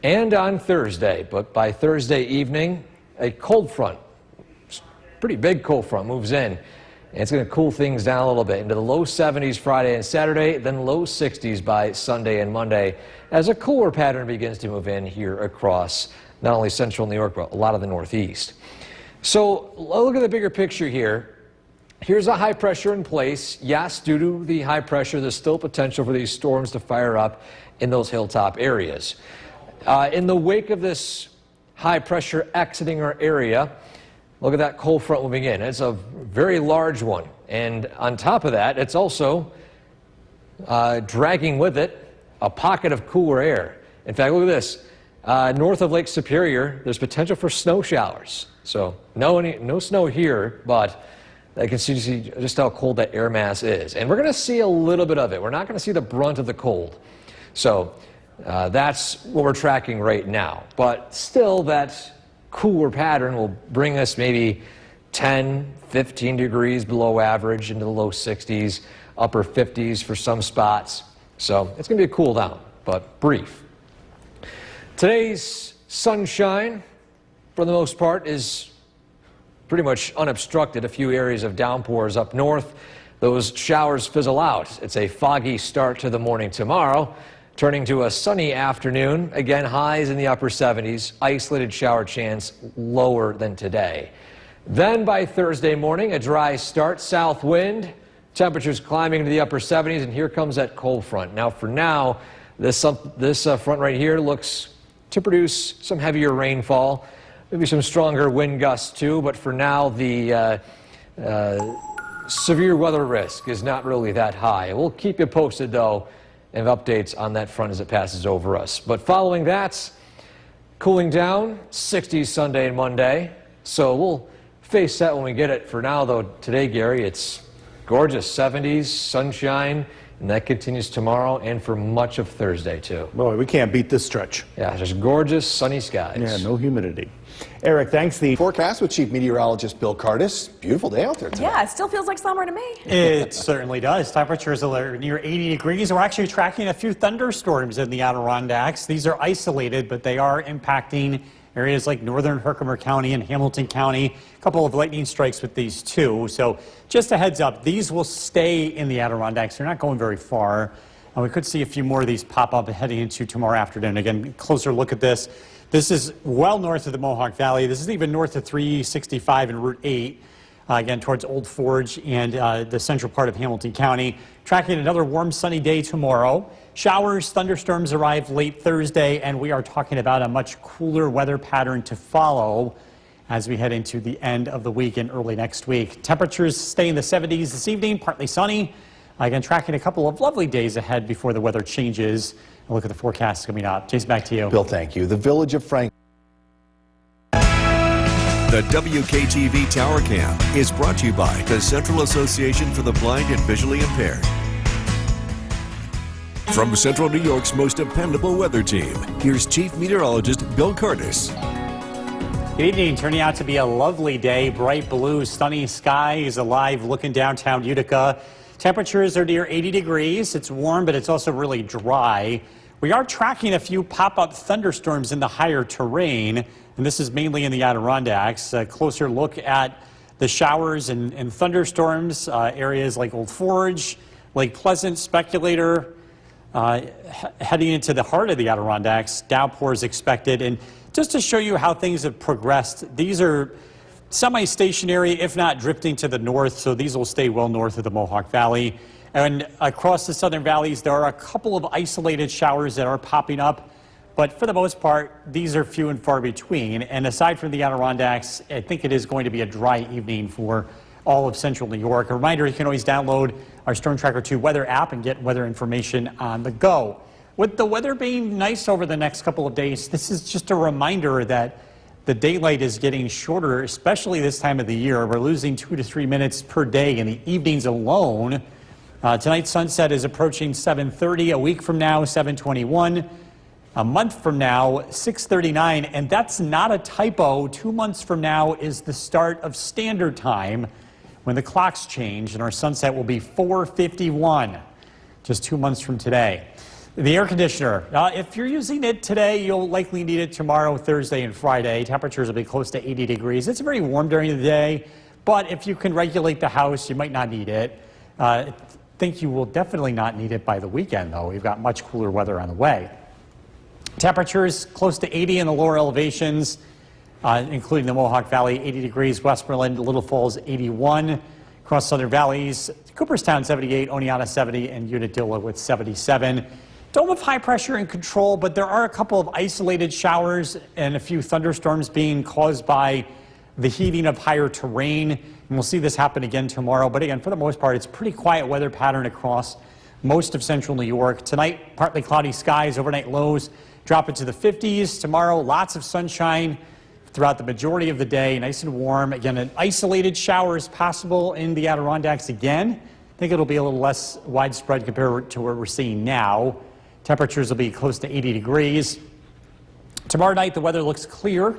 and on Thursday. But by Thursday evening, a cold front, pretty big cold front, moves in. And it's going to cool things down a little bit into the low 70s Friday and Saturday, then low 60s by Sunday and Monday as a cooler pattern begins to move in here across not only central New York, but a lot of the Northeast. So look at the bigger picture here. Here's a high pressure in place. Yes, due to the high pressure, there's still potential for these storms to fire up in those hilltop areas. In the wake of this high pressure exiting our area, look at that cold front moving in. It's a very large one. And on top of that, it's also dragging with it a pocket of cooler air. In fact, look at this. North of Lake Superior, there's potential for snow showers. So no snow here, but I can see just how cold that air mass is. And we're going to see a little bit of it. We're not going to see the brunt of the cold. So that's what we're tracking right now. But still, that cooler pattern will bring us maybe 10, 15 degrees below average into the low 60s, upper 50s for some spots. So it's going to be a cool down, but brief. Today's sunshine, for the most part, is pretty much unobstructed. A few areas of downpours up north. Those showers fizzle out. It's a foggy start to the morning tomorrow, turning to a sunny afternoon. Again, highs in the upper 70s. Isolated shower chance lower than today. Then by Thursday morning, a dry start, south wind. Temperatures climbing into the upper 70s, and here comes that cold front. Now, for now, this front right here looks to produce some heavier rainfall, maybe some stronger wind gusts too, but for now, the severe weather risk is not really that high. We'll keep you posted, though, and updates on that front as it passes over us. But following that, cooling down, 60s Sunday and Monday. So we'll face that when we get it. For now, though, today, Gary, it's gorgeous, 70s, sunshine, and that continues tomorrow and for much of Thursday, too. Boy, we can't beat this stretch. Yeah, just gorgeous, sunny skies. Yeah, no humidity. Eric, thanks. The forecast with Chief Meteorologist Bill Curtis. Beautiful day out there today. Yeah, it still feels like summer to me. It certainly does. Temperatures are near 80 degrees. We're actually tracking a few thunderstorms in the Adirondacks. These are isolated, but they are impacting areas like northern Herkimer County and Hamilton County. A couple of lightning strikes with these too. So just a heads up, these will stay in the Adirondacks. They're not going very far. And we could see a few more of these pop up heading into tomorrow afternoon. Again, closer look at this. This is well north of the Mohawk Valley. This is even north of 365 and Route 8, again, towards Old Forge and the central part of Hamilton County. Tracking another warm, sunny day tomorrow. Showers, thunderstorms arrive late Thursday, and we are talking about a much cooler weather pattern to follow as we head into the end of the week and early next week. Temperatures stay in the 70s this evening, partly sunny. Again, tracking a couple of lovely days ahead before the weather changes. A look at the forecast coming up. Jason, back to you. Bill, thank you. The village of Frank. The WKTV Tower Cam is brought to you by the Central Association for the Blind and Visually Impaired. From Central New York's most dependable weather team, here's Chief Meteorologist Bill Curtis. Good evening. Turning out to be a lovely day. Bright blue, sunny skies, alive looking downtown Utica. Temperatures are near 80 degrees. It's warm, but it's also really dry. We are tracking a few pop-up thunderstorms in the higher terrain, and this is mainly in the Adirondacks. A closer look at the showers and thunderstorms, areas like Old Forge, Lake Pleasant, Speculator, heading into the heart of the Adirondacks. Downpours expected. And just to show you how things have progressed, these are semi-stationary, if not drifting to the north, so these will stay well north of the Mohawk Valley. And across the southern valleys, there are a couple of isolated showers that are popping up, but for the most part, these are few and far between. And aside from the Adirondacks, I think it is going to be a dry evening for all of central New York. A reminder, you can always download our Storm Tracker 2 weather app and get weather information on the go. With the weather being nice over the next couple of days, this is just a reminder that the daylight is getting shorter, especially this time of the year. We're losing 2 to 3 minutes per day in the evenings alone. Tonight's sunset is approaching 7:30. A week from now, 7:21. A month from now, 6:39. And that's not a typo. 2 months from now is the start of standard time when the clocks change, and our sunset will be 4:51, just 2 months from today. The air conditioner, if you're using it today, you'll likely need it tomorrow, Thursday, and Friday. Temperatures will be close to 80 degrees. It's very warm during the day, but if you can regulate the house, you might not need it. I think you will definitely not need it by the weekend, though. We've got much cooler weather on the way. Temperatures close to 80 in the lower elevations, including the Mohawk Valley, 80 degrees. Westmoreland, Little Falls, 81. Across southern valleys, Cooperstown, 78, Oneonta, 70, and Unadilla with 77. Don't have high pressure in control, but there are a couple of isolated showers and a few thunderstorms being caused by the heating of higher terrain. And we'll see this happen again tomorrow. But again, for the most part, it's pretty quiet weather pattern across most of central New York. Tonight, partly cloudy skies, overnight lows drop into the 50s. Tomorrow, lots of sunshine, throughout the majority of the day, nice and warm. Again, an isolated shower is possible in the Adirondacks again. I think it'll be a little less widespread compared to what we're seeing now. Temperatures will be close to 80 degrees. Tomorrow night, the weather looks clear.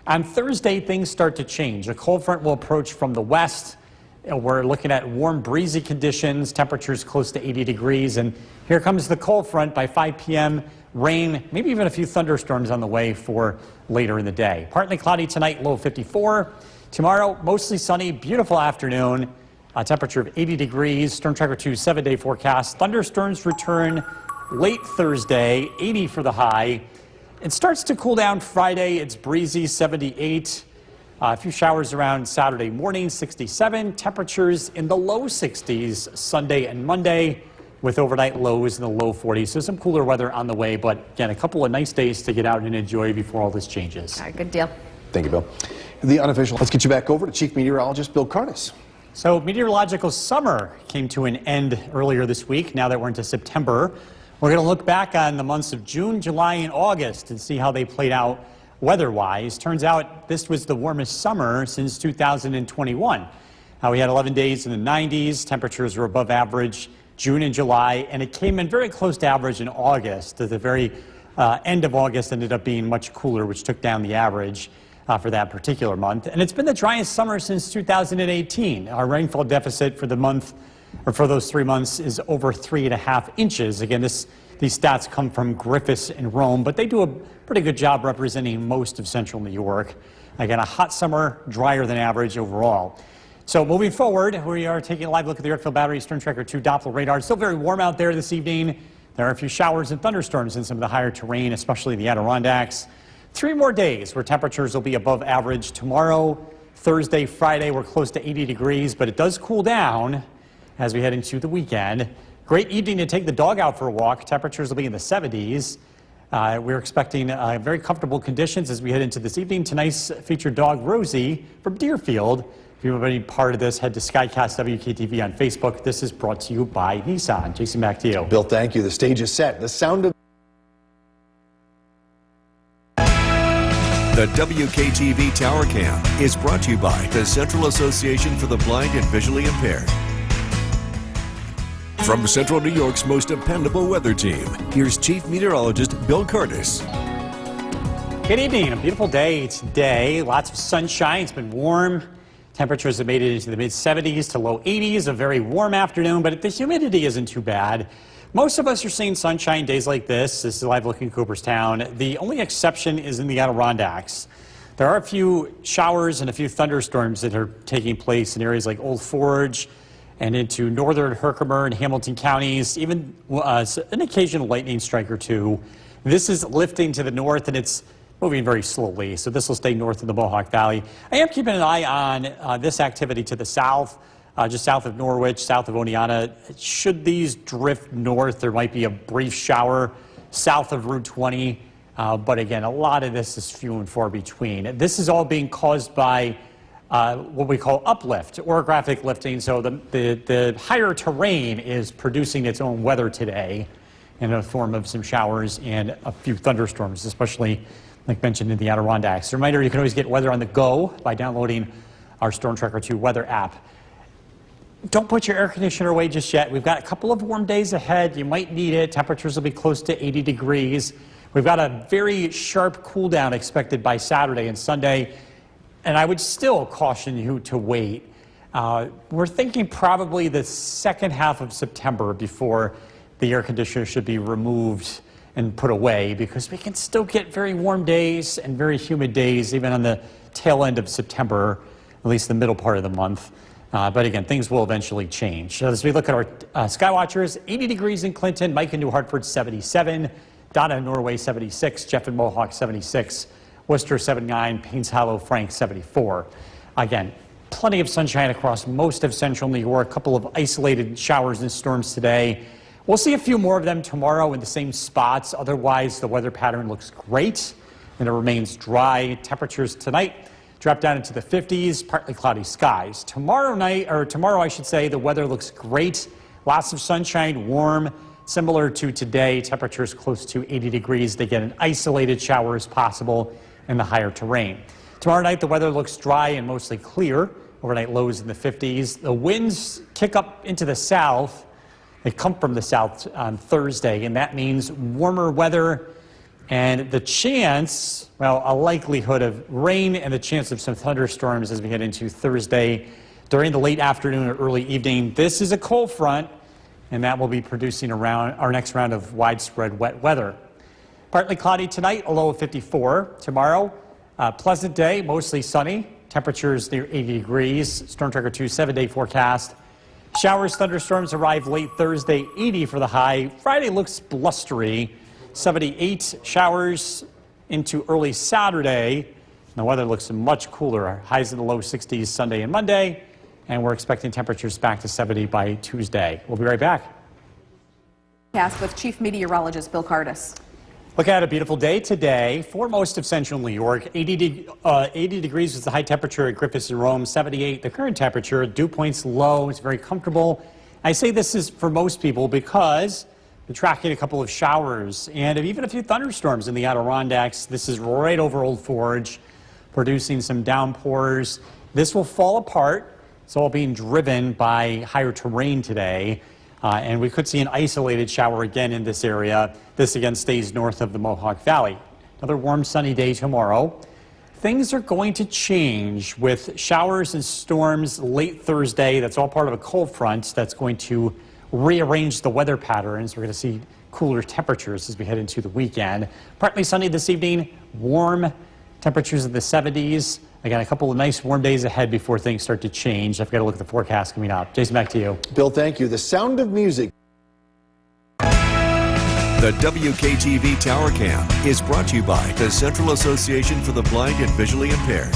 On Thursday, things start to change. A cold front will approach from the west. We're looking at warm, breezy conditions, temperatures close to 80 degrees. And here comes the cold front by 5 p.m. Rain, maybe even a few thunderstorms on the way for later in the day. Partly cloudy tonight, low 54. Tomorrow, mostly sunny, beautiful afternoon. A temperature of 80 degrees. Storm Tracker 2 7-day forecast. Thunderstorms return late Thursday, 80 for the high. It starts to cool down Friday. It's breezy, 78. A few showers around Saturday morning, 67. Temperatures in the low 60s Sunday and Monday, with overnight lows in the low 40s. So some cooler weather on the way, but again, a couple of nice days to get out and enjoy before all this changes. All right, good deal. Thank you, Bill. The unofficial. Let's get you back over to Chief Meteorologist Bill Curtis. So meteorological summer came to an end earlier this week. Now that we're into September, we're going to look back on the months of June, July, and August and see how they played out weather-wise. Turns out this was the warmest summer since 2021. We had 11 days in the 90s. Temperatures were above average June and July, and it came in very close to average in August. At the very end of August ended up being much cooler, which took down the average for that particular month. And it's been the driest summer since 2018. Our rainfall deficit for the month, or for those 3 months, is over 3.5 inches. Again, these stats come from Griffis in Rome, but they do a pretty good job representing most of central New York. Again, a hot summer, drier than average overall. So moving forward, we are taking a live look at the Yorkville Battery Storm Tracker 2 Doppler radar. It's still very warm out there this evening. There are a few showers and thunderstorms in some of the higher terrain, especially the Adirondacks. 3 more days where temperatures will be above average. Tomorrow, Thursday, Friday, we're close to 80 degrees, but it does cool down as we head into the weekend. Great evening to take the dog out for a walk. Temperatures will be in the 70s. We're expecting very comfortable conditions as we head into this evening. Tonight's featured dog, Rosie, from Deerfield. If you want to be part of this, head to Skycast WKTV on Facebook. This is brought to you by Nissan. Jason, back to you. Bill, thank you. The stage is set. The sound of The WKTV Tower Cam is brought to you by the Central Association for the Blind and Visually Impaired. From Central New York's most dependable weather team, here's Chief Meteorologist Bill Curtis. Good evening. A beautiful day today. Lots of sunshine. It's been warm. Temperatures have made it into the mid-70s to low 80s. A very warm afternoon, but the humidity isn't too bad. Most of us are seeing sunshine days like this. This is live look in Cooperstown. The only exception is in the Adirondacks. There are a few showers and a few thunderstorms that are taking place in areas like Old Forge and into northern Herkimer and Hamilton counties, even an occasional lightning strike or two. This is lifting to the north, and it's moving very slowly, so this will stay north of the Mohawk Valley. I am keeping an eye on this activity to the south, just south of Norwich, south of Oneonta. Should these drift north, there might be a brief shower south of Route 20, but again, a lot of this is few and far between. This is all being caused by what we call uplift, orographic lifting. So the higher terrain is producing its own weather today in the form of some showers and a few thunderstorms, especially like mentioned in the Adirondacks. A reminder, you can always get weather on the go by downloading our Storm Tracker 2 weather app. Don't put your air conditioner away just yet. We've got a couple of warm days ahead. You might need it. Temperatures will be close to 80 degrees. We've got a very sharp cool down expected by Saturday and Sunday. And I would still caution you to wait. We're thinking probably the second half of September before the air conditioner should be removed and put away, because we can still get very warm days and very humid days even on the tail end of September, at least the middle part of the month. But again, things will eventually change. So as we look at our sky watchers, 80 degrees in Clinton, Mike in New Hartford 77, Donna in Norway 76, Jeff in Mohawk 76, Worcester 79, Paynes Hollow, Frank 74. Again, plenty of sunshine across most of central New York, a couple of isolated showers and storms today. We'll see a few more of them tomorrow in the same spots. Otherwise, the weather pattern looks great and it remains dry. Temperatures tonight drop down into the 50s, partly cloudy skies. Tomorrow I should say, the weather looks great. Lots of sunshine, warm, similar to today. Temperatures close to 80 degrees. They get an isolated shower as possible in the higher terrain. Tomorrow night, the weather looks dry and mostly clear. Overnight lows in the 50s. The winds kick up into the south. They come from the south on Thursday, and that means warmer weather and the chance, well, a likelihood of rain and the chance of some thunderstorms as we head into Thursday during the late afternoon or early evening. This is a cold front, and that will be producing our next round of widespread wet weather. Partly cloudy tonight, a low of 54. Tomorrow, pleasant day, mostly sunny. Temperatures near 80 degrees. Storm Tracker 2 7-day forecast. Showers, thunderstorms arrive late Thursday, 80 for the high. Friday looks blustery, 78. Showers into early Saturday. The weather looks much cooler. Highs in the low 60s Sunday and Monday. And we're expecting temperatures back to 70 by Tuesday. We'll be right back. With Chief Meteorologist Bill Cardis. Look at a beautiful day today for most of central New York. 80 degrees is the high temperature at Griffiths and Rome, 78 the current temperature. Dew points low. It's very comfortable. I say this is for most people because we're tracking a couple of showers and even a few thunderstorms in the Adirondacks. This is right over Old Forge, producing some downpours. This will fall apart. It's all being driven by higher terrain today. And we could see an isolated shower again in this area. This again stays north of the Mohawk Valley. Another warm sunny day tomorrow. Things are going to change with showers and storms late Thursday. That's all part of a cold front that's going to rearrange the weather patterns. We're going to see cooler temperatures as we head into the weekend. Partly sunny this evening, warm temperatures in the 70s. Again, a couple of nice warm days ahead before things start to change. I've got to look at the forecast coming up. Jason, back to you. Bill, thank you. The Sound of Music. The WKTV Tower Cam is brought to you by the Central Association for the Blind and Visually Impaired.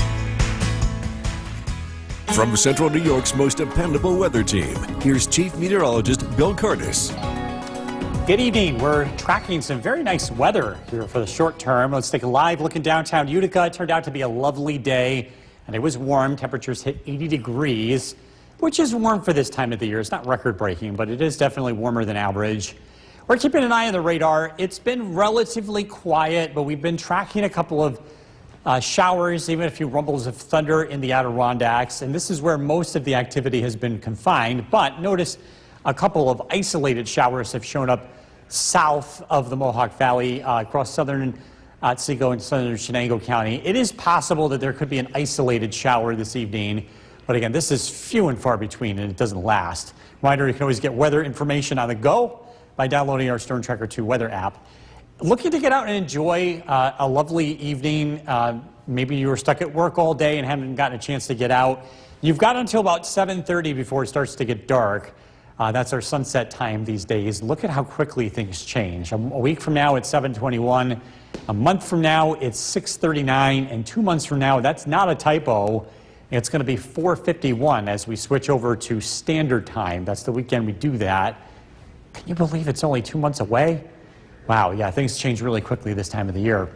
From Central New York's most dependable weather team, here's Chief Meteorologist Bill Cardis. Good evening. We're tracking some very nice weather here for the short term. Let's take a live look in downtown Utica. It turned out to be a lovely day, and it was warm. Temperatures hit 80 degrees, which is warm for this time of the year. It's not record-breaking, but it is definitely warmer than average. We're keeping an eye on the radar. It's been relatively quiet, but we've been tracking a couple of showers, even a few rumbles of thunder in the Adirondacks, and this is where most of the activity has been confined. But notice a couple of isolated showers have shown up south of the Mohawk Valley, across southern Otsego and southern Chenango County. It is possible that there could be an isolated shower this evening, but again, this is few and far between, and it doesn't last. Reminder, you can always get weather information on the go by downloading our Storm Tracker 2 weather app. Looking to get out and enjoy a lovely evening. Maybe you were stuck at work all day and haven't gotten a chance to get out. You've got until about 7:30 before it starts to get dark. That's our sunset time these days. Look at how quickly things change. A week from now, it's 7:21. A month from now, it's 6:39. And 2 months from now, that's not a typo. It's going to be 4:51 as we switch over to standard time. That's the weekend we do that. Can you believe it's only 2 months away? Wow, yeah, things change really quickly this time of the year.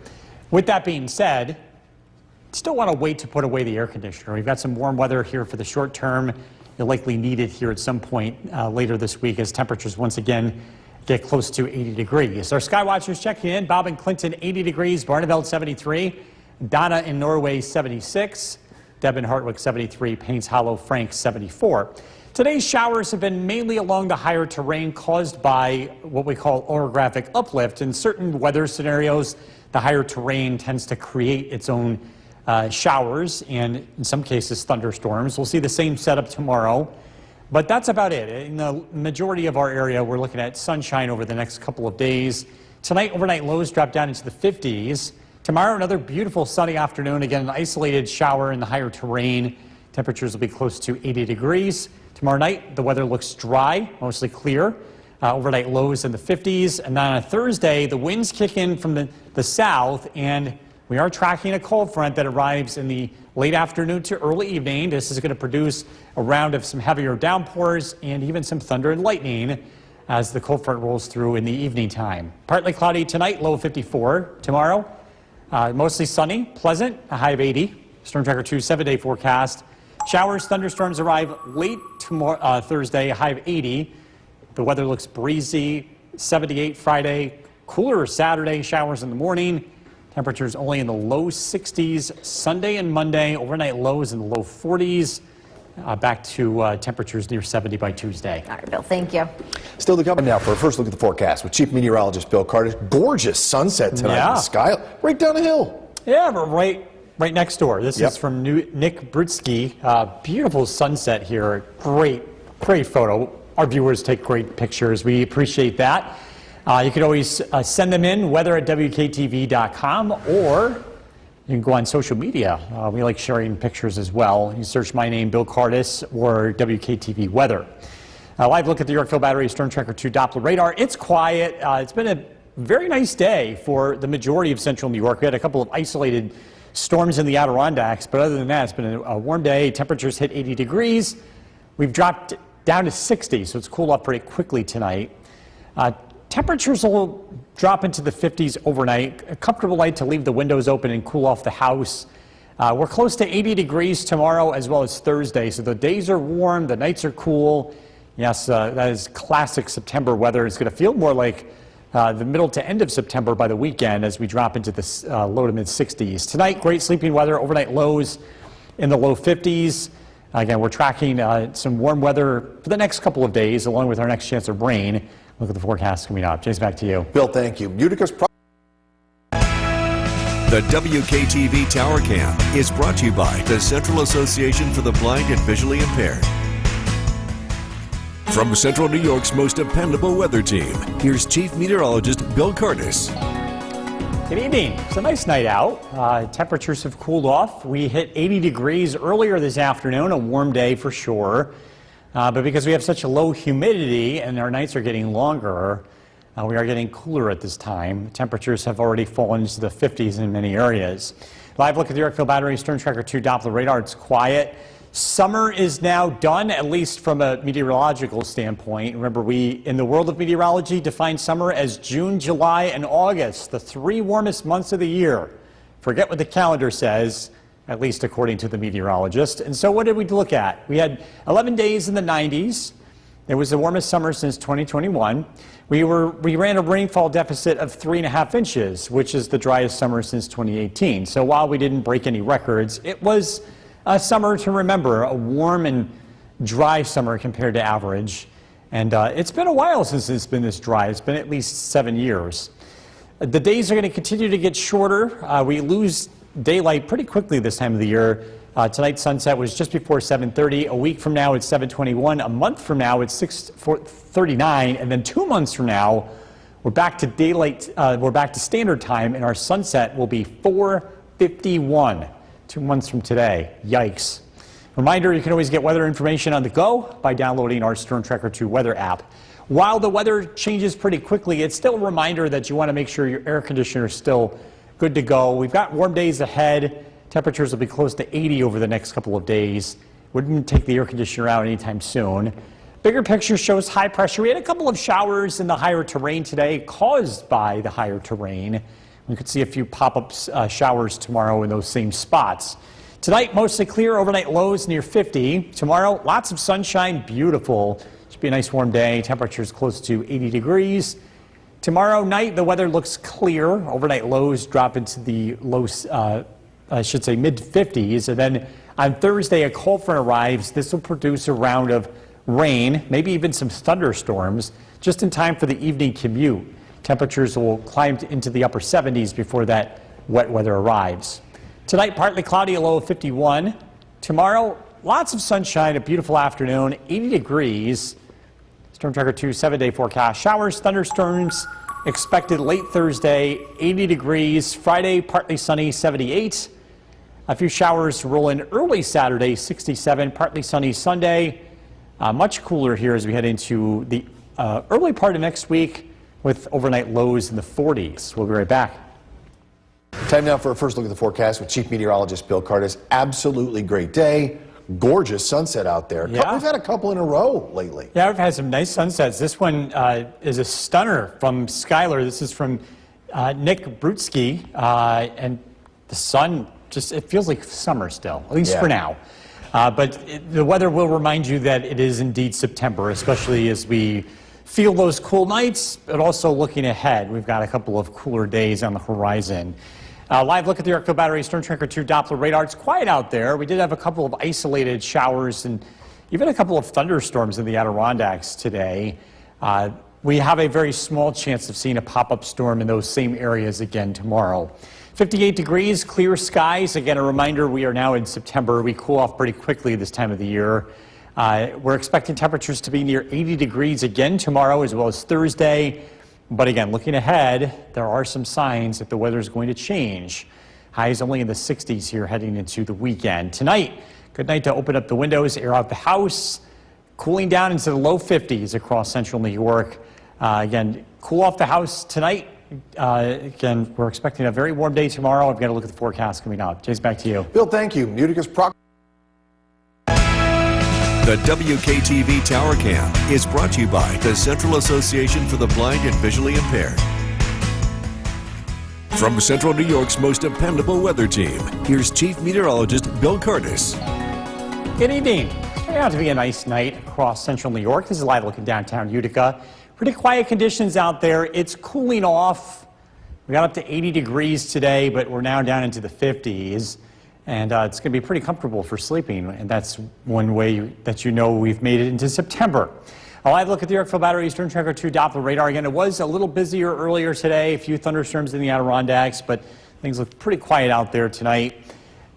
With that being said, still want to wait to put away the air conditioner. We've got some warm weather here for the short term. You'll likely need it here at some point later this week as temperatures once again get close to 80 degrees. Our sky watchers checking in. Bob in Clinton, 80 degrees. Barneveld, 73. Donna in Norway, 76. Deb in Hartwick, 73. Paynes Hollow, Frank, 74. Today's showers have been mainly along the higher terrain caused by what we call orographic uplift. In certain weather scenarios, the higher terrain tends to create its own showers and in some cases thunderstorms. We'll see the same setup tomorrow, but that's about it. In the majority of our area, we're looking at sunshine over the next couple of days. Tonight, overnight lows drop down into the 50s. Tomorrow, another beautiful sunny afternoon. Again, an isolated shower in the higher terrain. Temperatures will be close to 80 degrees. Tomorrow night, the weather looks dry, mostly clear. Overnight lows in the 50s. And then on Thursday, the winds kick in from the south, and we are tracking a cold front that arrives in the late afternoon to early evening. This is going to produce a round of some heavier downpours and even some thunder and lightning as the cold front rolls through in the evening time. Partly cloudy tonight, low of 54. Tomorrow, mostly sunny, pleasant, a high of 80. Storm Tracker 2 7-day forecast. Showers, thunderstorms arrive late tomorrow, Thursday, a high of 80. The weather looks breezy, 78 Friday, cooler Saturday, showers in the morning. Temperatures only in the low 60s Sunday and Monday. Overnight lows in the low 40s. Back to temperatures near 70 by Tuesday. All right, Bill, thank you. Still to come now for a first look at the forecast with Chief Meteorologist Bill Curtis. Gorgeous sunset tonight in the sky, right down the hill. Yeah, we're right next door. This Yep. is from Nick Brutsky. Beautiful sunset here. Great photo. Our viewers take great pictures. We appreciate that. You can always send them in, weather@wktv.com, or you can go on social media. We like sharing pictures as well. You search my name, Bill Curtis, or WKTV Weather. Live look at the Yorkville Battery Storm Tracker 2 Doppler radar. It's quiet. It's been a very nice day for the majority of central New York. We had a couple of isolated storms in the Adirondacks, but other than that, it's been a warm day. Temperatures hit 80 degrees. We've dropped down to 60, so it's cooled off pretty quickly tonight. Temperatures will drop into the 50s overnight. A comfortable night to leave the windows open and cool off the house. We're close to 80 degrees tomorrow as well as Thursday, so the days are warm, the nights are cool. Yes, that is classic September weather. It's going to feel more like the middle to end of September by the weekend as we drop into the low to mid 60s. Tonight, great sleeping weather, overnight lows in the low 50s. Again, we're tracking some warm weather for the next couple of days, along with our next chance of rain. Look at the forecast coming up. Jason, back to you. Bill, thank you. Utica's The WKTV Tower Cam is brought to you by the Central Association for the Blind and Visually Impaired. From Central New York's most dependable weather team, here's Chief Meteorologist Bill Curtis. Good evening. It's a nice night out. Temperatures have cooled off. We hit 80 degrees earlier this afternoon, a warm day for sure. But because we have such a low humidity and our nights are getting longer, we are getting cooler at this time. Temperatures have already fallen into the 50s in many areas. Live look at the Yorkville Battery Storm Tracker 2 Doppler radar. It's quiet. Summer is now done, at least from a meteorological standpoint. Remember, we, in the world of meteorology, define summer as June, July, and August, the 3 warmest months of the year. Forget what the calendar says, at least according to the meteorologist. And so what did we look at? We had 11 days in the 90s. It was the warmest summer since 2021. We ran a rainfall deficit of 3.5 inches, which is the driest summer since 2018. So while we didn't break any records, it was a summer to remember, a warm and dry summer compared to average. And it's been a while since it's been this dry. It's been at least 7 years. The days are going to continue to get shorter. We lose daylight pretty quickly this time of the year. Tonight's sunset was just before 7:30. A week from now, it's 7:21. A month from now, it's 6:39. And then 2 months from now, we're back to daylight. We're back to standard time, and our sunset will be 4:51. 2 months from today. Yikes. Reminder, you can always get weather information on the go by downloading our Storm Tracker 2 weather app. While the weather changes pretty quickly, it's still a reminder that you want to make sure your air conditioner is still good to go. We've got warm days ahead. Temperatures will be close to 80 over the next couple of days. Wouldn't take the air conditioner out anytime soon. Bigger picture shows high pressure. We had a couple of showers in the higher terrain today caused by the higher terrain. We could see a few pop-up showers tomorrow in those same spots. Tonight, mostly clear, overnight lows near 50. Tomorrow, lots of sunshine, beautiful. Should be a nice warm day. Temperatures close to 80 degrees. Tomorrow night, the weather looks clear. Overnight lows drop into the low, mid-50s. And then on Thursday, a cold front arrives. This will produce a round of rain, maybe even some thunderstorms, just in time for the evening commute. Temperatures will climb into the upper 70s before that wet weather arrives. Tonight, partly cloudy, a low of 51. Tomorrow, lots of sunshine, a beautiful afternoon, 80 degrees. Storm Tracker 2 7-day forecast. Showers, thunderstorms expected late Thursday, 80 degrees. Friday, partly sunny, 78. A few showers roll in early Saturday, 67. Partly sunny Sunday. Much cooler here as we head into the early part of next week with overnight lows in the 40s. We'll be right back. Time now for a first look at the forecast with Chief Meteorologist Bill Curtis. Absolutely great day. Gorgeous sunset out there. Yeah. We've had a couple in a row lately. Yeah, we've had some nice sunsets. This one is a stunner from Skylar. This is from Nick Brutsky. And the sun it feels like summer still, at least for now. But the weather will remind you that it is indeed September, especially as we feel those cool nights, but also looking ahead. We've got a couple of cooler days on the horizon. Live look at the Yorkville Battery Storm Tracker 2 Doppler radar. It's quiet out there. We did have a couple of isolated showers and even a couple of thunderstorms in the Adirondacks today. We have a very small chance of seeing a pop-up storm in those same areas again tomorrow. 58 degrees, clear skies. Again, a reminder, we are now in September. We cool off pretty quickly this time of the year. We're expecting temperatures to be near 80 degrees again tomorrow as well as Thursday. But again, looking ahead, there are some signs that the weather is going to change. Highs only in the 60s here heading into the weekend. Tonight, good night to open up the windows, air out the house. Cooling down into the low 50s across central New York. Again, cool off the house tonight. Again, we're expecting a very warm day tomorrow. I've got to look at the forecast coming up. James, back to you. Bill, thank you. Utica's The WKTV Tower Cam is brought to you by the Central Association for the Blind and Visually Impaired. From Central New York's most dependable weather team, here's Chief Meteorologist Bill Curtis. Good evening. It's turning out to be a nice night across central New York. This is live looking downtown Utica. Pretty quiet conditions out there. It's cooling off. We got up to 80 degrees today, but we're now down into the 50s. And it's going to be pretty comfortable for sleeping. And that's one way that you know we've made it into September. A live look at the Yorkville Battery Storm Tracker 2 Doppler radar. Again, it was a little busier earlier today. A few thunderstorms in the Adirondacks, but things look pretty quiet out there tonight.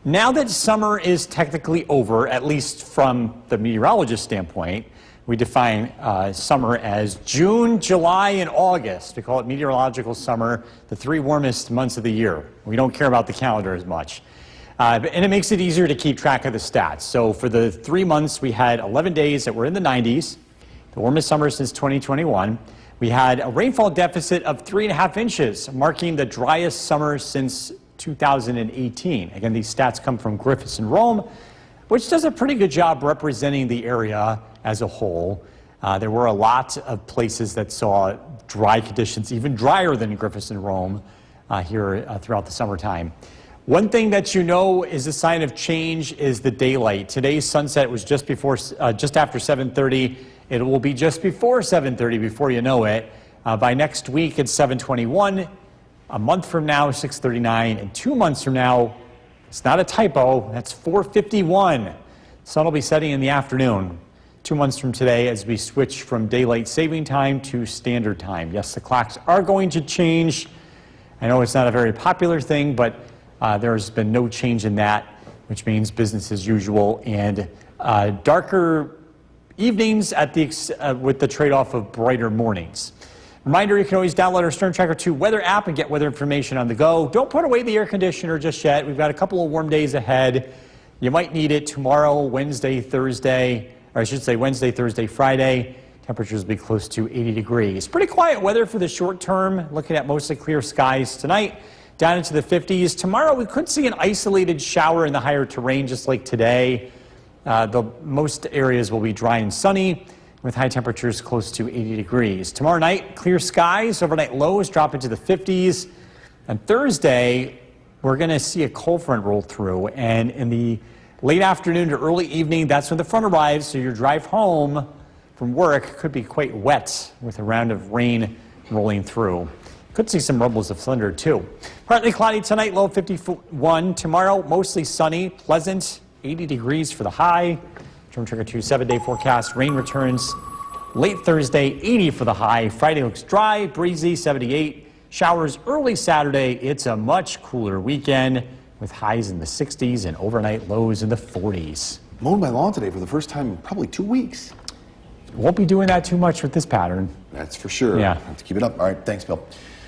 Now that summer is technically over, at least from the meteorologist standpoint, we define summer as June, July, and August. We call it meteorological summer, the 3 warmest months of the year. We don't care about the calendar as much. And it makes it easier to keep track of the stats. So for the 3 months, we had 11 days that were in the 90s, the warmest summer since 2021. We had a rainfall deficit of 3.5 inches, marking the driest summer since 2018. Again, these stats come from Griffiths and Rome, which does a pretty good job representing the area as a whole. There were a lot of places that saw dry conditions, even drier than Griffiths and Rome here throughout the summertime. One thing that you know is a sign of change is the daylight. Today's sunset was just after 7:30. It will be just before 7:30 before you know it. By next week, it's 7:21. A month from now, 6:39, and 2 months from now, it's not a typo, that's 4:51. Sun will be setting in the afternoon. 2 months from today as we switch from daylight saving time to standard time. Yes, the clocks are going to change. I know it's not a very popular thing, but there's been no change in that, which means business as usual and darker evenings at with the trade-off of brighter mornings. Reminder, you can always download our Storm Tracker 2 weather app and get weather information on the go. Don't put away the air conditioner just yet. We've got a couple of warm days ahead. You might need it tomorrow, Wednesday, Thursday, or I should say Wednesday, Thursday, Friday. Temperatures will be close to 80 degrees. Pretty quiet weather for the short term, looking at mostly clear skies tonight, down into the 50s. Tomorrow, we could see an isolated shower in the higher terrain, just like today. Most areas will be dry and sunny, with high temperatures close to 80 degrees. Tomorrow night, clear skies, overnight lows drop into the 50s. On Thursday, we're going to see a cold front roll through, and in the late afternoon to early evening, that's when the front arrives, so your drive home from work could be quite wet with a round of rain rolling through. Could see some rumbles of thunder, too. Partly cloudy tonight, low 51. Tomorrow, mostly sunny, pleasant, 80 degrees for the high. Storm Tracker 2 7-day forecast. Rain returns late Thursday, 80 for the high. Friday looks dry, breezy, 78. Showers early Saturday. It's a much cooler weekend with highs in the 60s and overnight lows in the 40s. Mowed my lawn today for the first time in probably 2 weeks. Won't be doing that too much with this pattern. That's for sure. Yeah. I have to keep it up. All right, thanks, Bill.